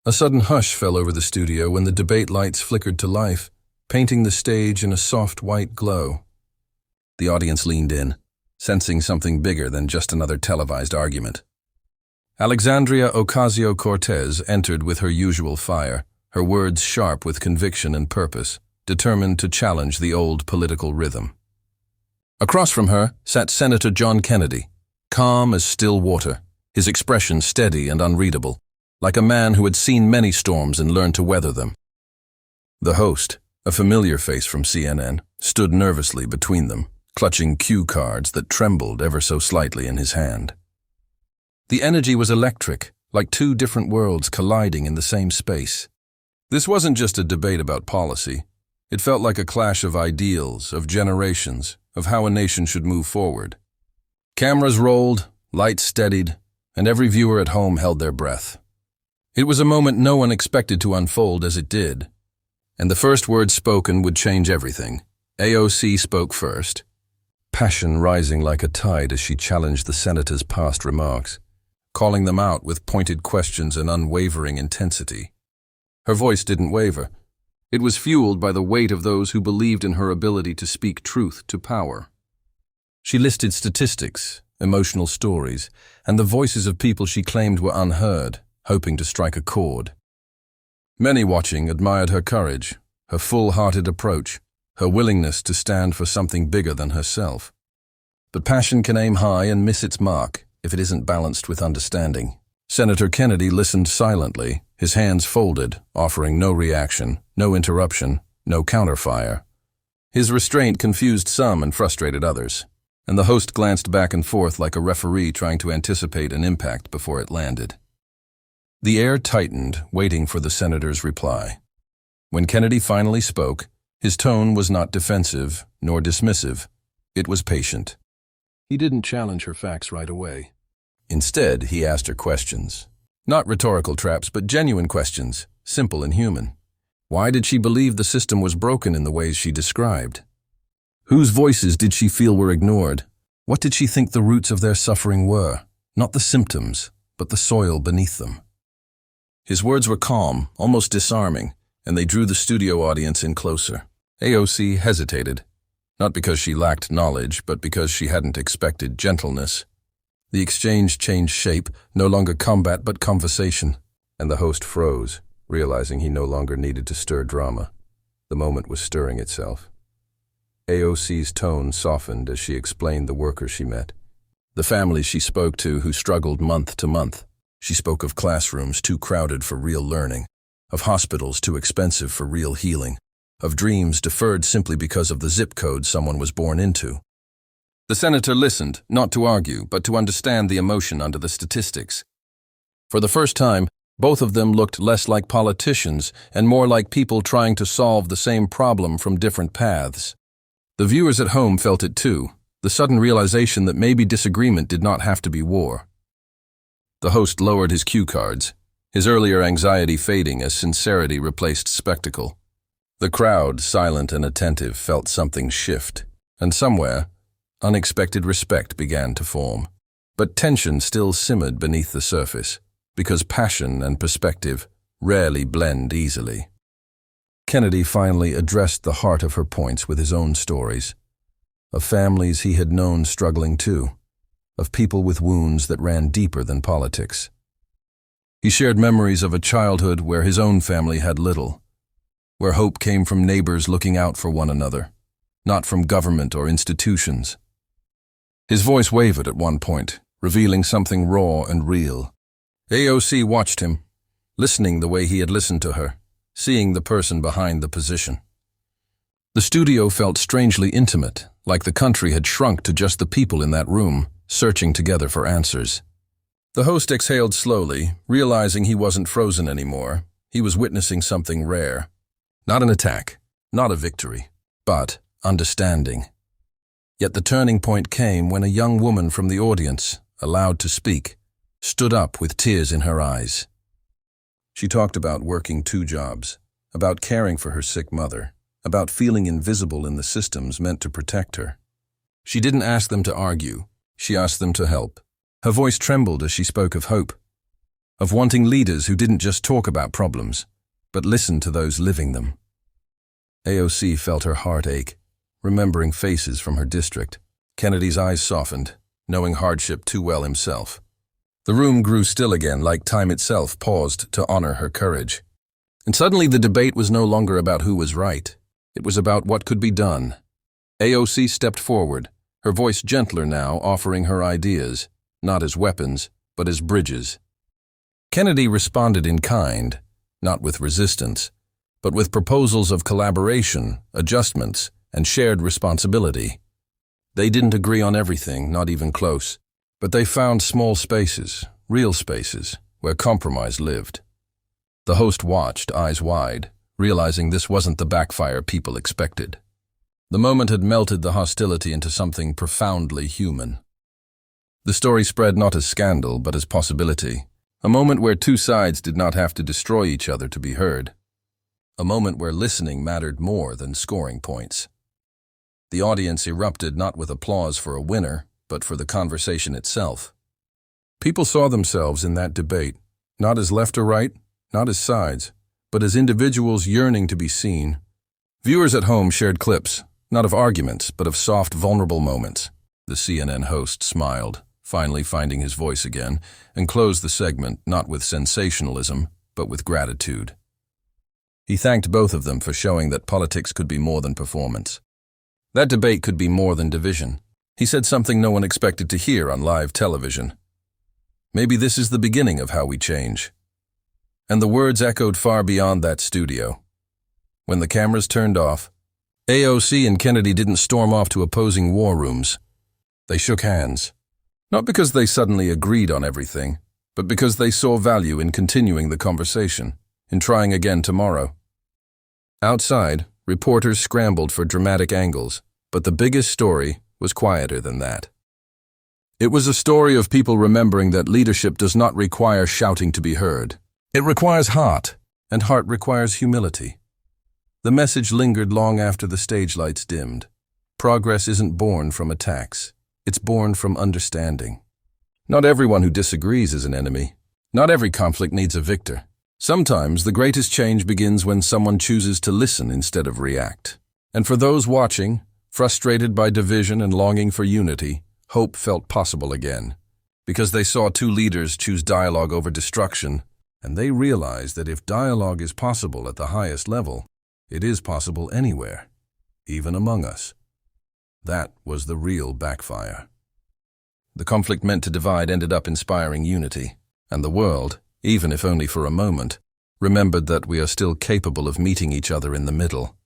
A sudden hush fell over the studio when the debate lights flickered to life, painting the stage in a soft white glow. The audience leaned in, sensing something bigger than just another televised argument. Alexandria Ocasio-Cortez entered with her usual fire, her words sharp with conviction and purpose, determined to challenge the old political rhythm. Across from her sat Senator John Kennedy, calm as still water, his expression steady and unreadable, like a man who had seen many storms and learned to weather them. The host, a familiar face from CNN, stood nervously between them, clutching cue cards that trembled ever so slightly in his hand. The energy was electric, like two different worlds colliding in the same space. This wasn't just a debate about policy. It felt like a clash of ideals, of generations, of how a nation should move forward. Cameras rolled, lights steadied, and every viewer at home held their breath. It was a moment no one expected to unfold as it did. And the first word spoken would change everything. AOC spoke first, passion rising like a tide as she challenged the senator's past remarks, calling them out with pointed questions and unwavering intensity. Her voice didn't waver. It was fueled by the weight of those who believed in her ability to speak truth to power. She listed statistics, emotional stories, and the voices of people she claimed were unheard, hoping to strike a chord. Many watching admired her courage, her full-hearted approach, her willingness to stand for something bigger than herself. But passion can aim high and miss its mark if it isn't balanced with understanding. Senator Kennedy listened silently, his hands folded, offering no reaction, no interruption, no counterfire. His restraint confused some and frustrated others, and the host glanced back and forth like a referee trying to anticipate an impact before it landed. The air tightened, waiting for the senator's reply. When Kennedy finally spoke, his tone was not defensive nor dismissive. It was patient. He didn't challenge her facts right away. Instead, he asked her questions. Not rhetorical traps, but genuine questions, simple and human. Why did she believe the system was broken in the ways she described? Whose voices did she feel were ignored? What did she think the roots of their suffering were? Not the symptoms, but the soil beneath them. His words were calm, almost disarming, and they drew the studio audience in closer. AOC hesitated, not because she lacked knowledge, but because she hadn't expected gentleness. The exchange changed shape, no longer combat but conversation, and the host froze, realizing he no longer needed to stir drama. The moment was stirring itself. AOC's tone softened as she explained the workers she met, the families she spoke to who struggled month to month. She spoke of classrooms too crowded for real learning, of hospitals too expensive for real healing, of dreams deferred simply because of the zip code someone was born into. The senator listened, not to argue, but to understand the emotion under the statistics. For the first time, both of them looked less like politicians and more like people trying to solve the same problem from different paths. The viewers at home felt it too, the sudden realization that maybe disagreement did not have to be war. The host lowered his cue cards, his earlier anxiety fading as sincerity replaced spectacle. The crowd, silent and attentive, felt something shift, and somewhere, unexpected respect began to form. But tension still simmered beneath the surface, because passion and perspective rarely blend easily. Kennedy finally addressed the heart of her points with his own stories, of families he had known struggling too, of people with wounds that ran deeper than politics. He shared memories of a childhood where his own family had little, where hope came from neighbors looking out for one another, not from government or institutions. His voice wavered at one point, revealing something raw and real. AOC watched him, listening the way he had listened to her, seeing the person behind the position. The studio felt strangely intimate, like the country had shrunk to just the people in that room, searching together for answers. The host exhaled slowly, realizing he wasn't frozen anymore. He was witnessing something rare. Not an attack, not a victory, but understanding. Yet the turning point came when a young woman from the audience, allowed to speak, stood up with tears in her eyes. She talked about working 2 jobs, about caring for her sick mother, about feeling invisible in the systems meant to protect her. She didn't ask them to argue. She asked them to help. Her voice trembled as she spoke of hope. of wanting leaders who didn't just talk about problems, but listened to those living them. AOC felt her heart ache, remembering faces from her district. Kennedy's eyes softened, knowing hardship too well himself. The room grew still again, like time itself paused to honor her courage. And suddenly the debate was no longer about who was right. It was about what could be done. AOC stepped forward, her voice gentler now, offering her ideas, not as weapons, but as bridges. Kennedy responded in kind, not with resistance, but with proposals of collaboration, adjustments, and shared responsibility. They didn't agree on everything, not even close, but they found small spaces, real spaces, where compromise lived. The host watched, eyes wide, realizing this wasn't the backfire people expected. The moment had melted the hostility into something profoundly human. The story spread not as scandal, but as possibility. A moment where two sides did not have to destroy each other to be heard. A moment where listening mattered more than scoring points. The audience erupted not with applause for a winner, but for the conversation itself. People saw themselves in that debate, not as left or right, not as sides, but as individuals yearning to be seen. Viewers at home shared clips, not of arguments, but of soft, vulnerable moments. The CNN host smiled, finally finding his voice again, and closed the segment not with sensationalism, but with gratitude. He thanked both of them for showing that politics could be more than performance. That debate could be more than division. He said something no one expected to hear on live television. Maybe this is the beginning of how we change. And the words echoed far beyond that studio. When the cameras turned off, AOC and Kennedy didn't storm off to opposing war rooms. They shook hands. Not because they suddenly agreed on everything, but because they saw value in continuing the conversation, in trying again tomorrow. Outside, reporters scrambled for dramatic angles, but the biggest story was quieter than that. It was a story of people remembering that leadership does not require shouting to be heard. It requires heart, and heart requires humility. The message lingered long after the stage lights dimmed. Progress isn't born from attacks. It's born from understanding. Not everyone who disagrees is an enemy. Not every conflict needs a victor. Sometimes the greatest change begins when someone chooses to listen instead of react. And for those watching, frustrated by division and longing for unity, hope felt possible again. Because they saw two leaders choose dialogue over destruction, and they realized that if dialogue is possible at the highest level, it is possible anywhere, even among us. That was the real backfire. The conflict meant to divide ended up inspiring unity, and the world, even if only for a moment, remembered that we are still capable of meeting each other in the middle.